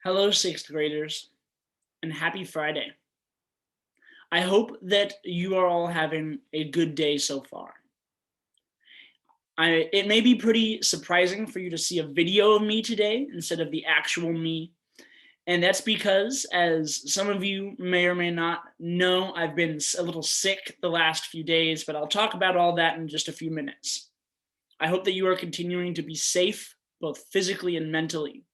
Hello, sixth graders, and happy Friday. I hope that you are all having a good day so far. It may be pretty surprising for you to see a video of me today instead of the actual me. And that's because, as some of you may or may not know, I've been a little sick the last few days, but I'll talk about all that in just a few minutes. I hope that you are continuing to be safe, both physically and mentally.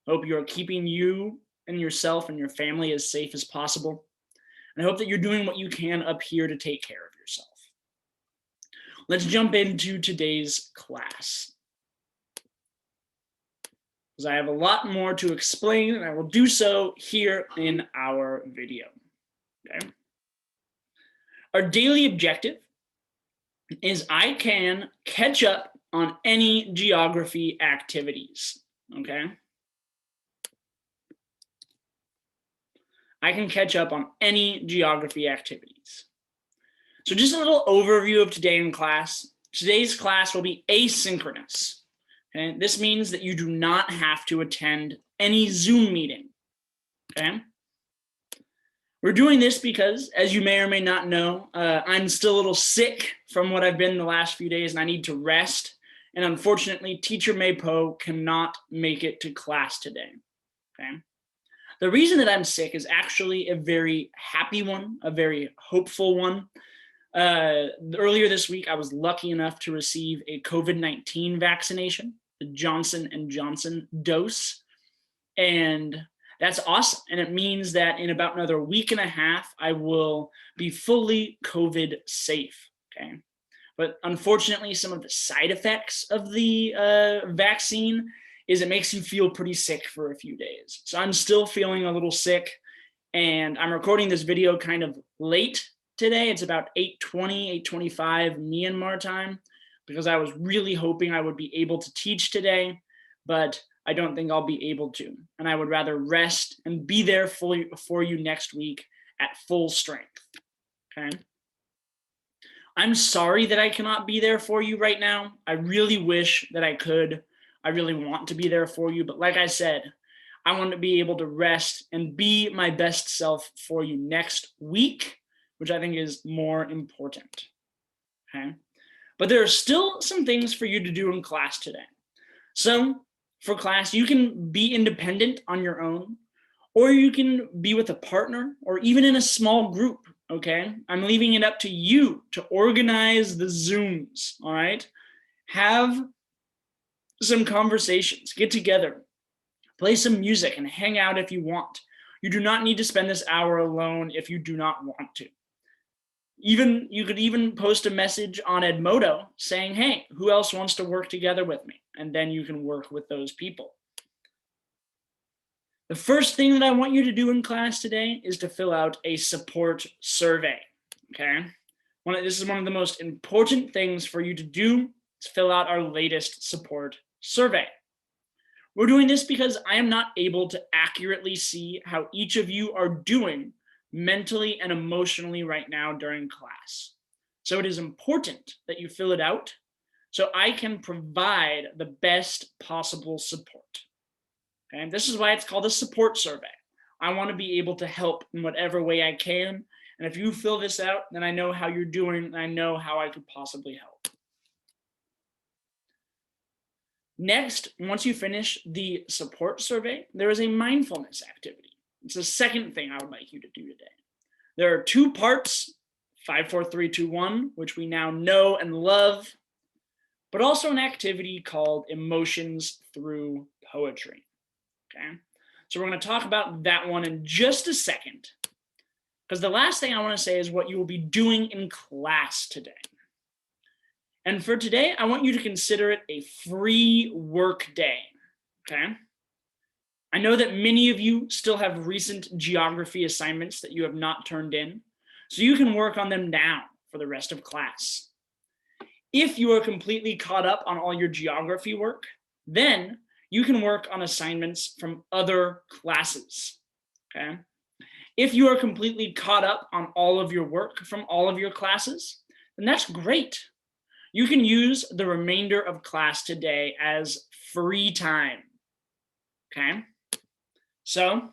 I hope you are keeping you and yourself and your family as safe as possible. And I hope that you're doing what you can up here to take care of yourself. Let's jump into today's class, because I have a lot more to explain, and I will do so here in our video. Okay. Our daily objective is I can catch up on any geography activities. Okay. I can catch up on any geography activities. So just a little overview of today in class. Today's class will be asynchronous. Okay? This means that you do not have to attend any Zoom meeting. Okay? We're doing this because, as you may or may not know, I'm still a little sick from what I've been the last few days, and I need to rest. And unfortunately, Teacher Maypo cannot make it to class today. Okay? The reason that I'm sick is actually a very happy one, a very hopeful one. Earlier this week, I was lucky enough to receive a COVID-19 vaccination, the Johnson & Johnson dose. And that's awesome. And it means that in about another week and a half, I will be fully COVID safe. Okay. But unfortunately, some of the side effects of the vaccine is it makes you feel pretty sick for a few days. So I'm still feeling a little sick, and I'm recording this video kind of late today. It's about 8:20, 8:25 Myanmar time, because I was really hoping I would be able to teach today, but I don't think I'll be able to. And I would rather rest and be there for you next week at full strength. Okay. I'm sorry that I cannot be there for you right now. I really wish that I could. I really want to be there for you. But like I said, I want to be able to rest and be my best self for you next week, which I think is more important. Okay. But there are still some things for you to do in class today. So for class, you can be independent on your own, or you can be with a partner, or even in a small group. Okay. I'm leaving it up to you to organize the Zooms. All right. Have some conversations, get together, play some music, and hang out if you want. You do not need to spend this hour alone if you do not want to. You could even post a message on Edmodo saying, hey, who else wants to work together with me? And then you can work with those people. The first thing that I want you to do in class today is to fill out a support survey. Okay. This is one of the most important things for you to do, is fill out our latest support survey. We're doing this because I am not able to accurately see how each of you are doing mentally and emotionally right now during class. So it is important that you fill it out so I can provide the best possible support. Okay? This is why it's called a support survey. I want to be able to help in whatever way I can. And if you fill this out, then I know how you're doing and I know how I could possibly help. Next, once you finish the support survey, there is a mindfulness activity. It's the second thing I would like you to do today. There are 2 parts, 5, 4, 3, 2, 1, which we now know and love, but also an activity called Emotions Through Poetry. Okay, so we're going to talk about that one in just a second, because the last thing I want to say is what you will be doing in class today. And for today, I want you to consider it a free work day. Okay. I know that many of you still have recent geography assignments that you have not turned in, so you can work on them now for the rest of class. If you are completely caught up on all your geography work, then you can work on assignments from other classes. Okay. If you are completely caught up on all of your work from all of your classes, then that's great. You can use the remainder of class today as free time. Okay. So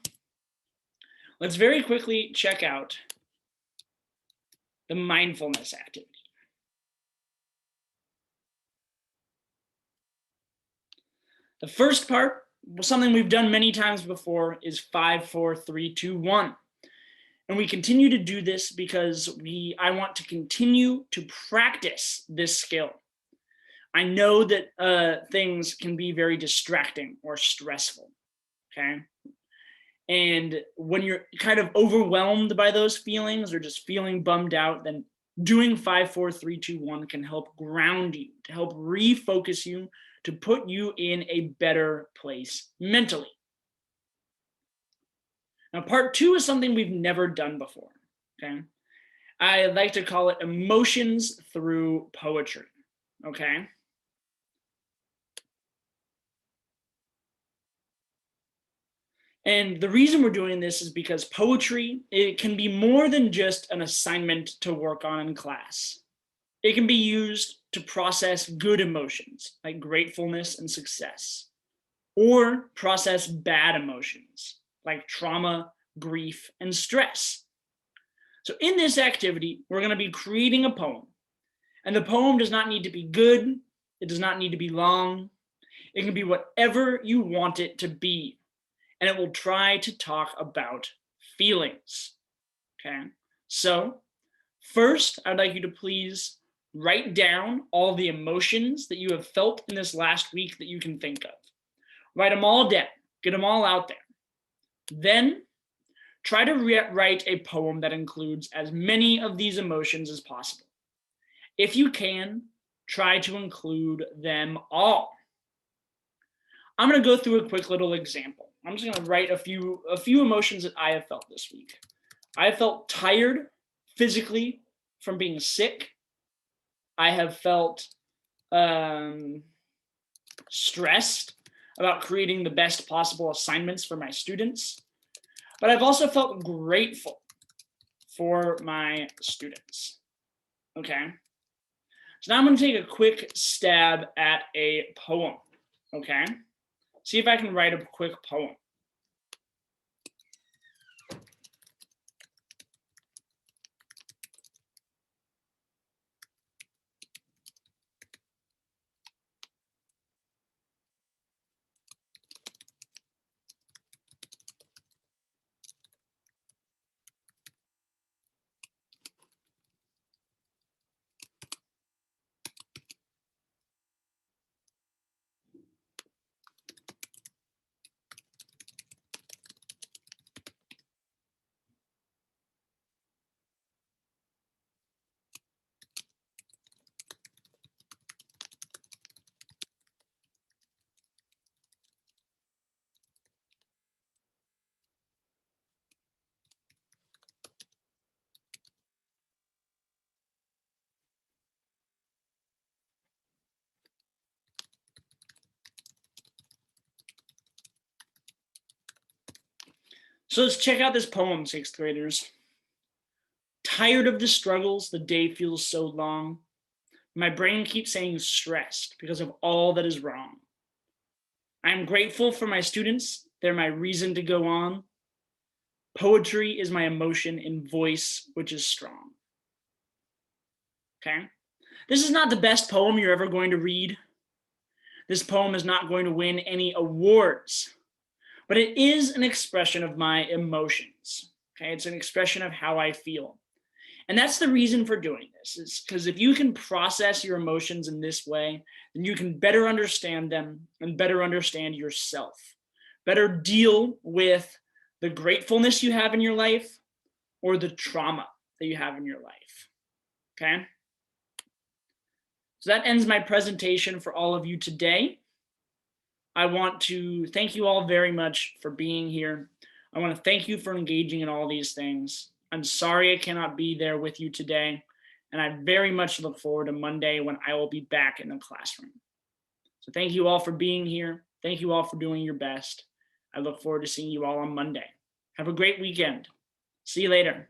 let's very quickly check out the mindfulness activity. The first part, something we've done many times before, is 5, 4, 3, 2, 1. And we continue to do this because I want to continue to practice this skill. I know that things can be very distracting or stressful, okay? And when you're kind of overwhelmed by those feelings or just feeling bummed out, then doing 5, 4, 3, 2, 1 can help ground you, to help refocus you, to put you in a better place mentally. Now, part 2 is something we've never done before, okay? I like to call it emotions through poetry, okay? And the reason we're doing this is because poetry, it can be more than just an assignment to work on in class. It can be used to process good emotions like gratefulness and success, or process bad emotions like trauma, grief, and stress. So in this activity, we're going to be creating a poem. And the poem does not need to be good. It does not need to be long. It can be whatever you want it to be. And it will try to talk about feelings. Okay. So first, I'd like you to please write down all the emotions that you have felt in this last week that you can think of. Write them all down. Get them all out there. Then try to write a poem that includes as many of these emotions as possible. If you can, try to include them all. I'm going to go through a quick little example. I'm just going to write a few emotions that I have felt this week. I have felt tired physically from being sick. I have felt stressed about creating the best possible assignments for my students. But I've also felt grateful for my students. Okay. So now I'm going to take a quick stab at a poem. Okay. See if I can write a quick poem. So let's check out this poem, sixth graders. Tired of the struggles, the day feels so long. My brain keeps saying stressed because of all that is wrong. I am grateful for my students. They're my reason to go on. Poetry is my emotion in voice, which is strong. Okay? This is not the best poem you're ever going to read. This poem is not going to win any awards, but it is an expression of my emotions. Okay? It's an expression of how I feel. And that's the reason for doing this, is because if you can process your emotions in this way, then you can better understand them and better understand yourself, better deal with the gratefulness you have in your life or the trauma that you have in your life. Okay? So that ends my presentation for all of you today. I want to thank you all very much for being here. I want to thank you for engaging in all these things. I'm sorry I cannot be there with you today, and I very much look forward to Monday when I will be back in the classroom. So thank you all for being here. Thank you all for doing your best. I look forward to seeing you all on Monday. Have a great weekend. See you later.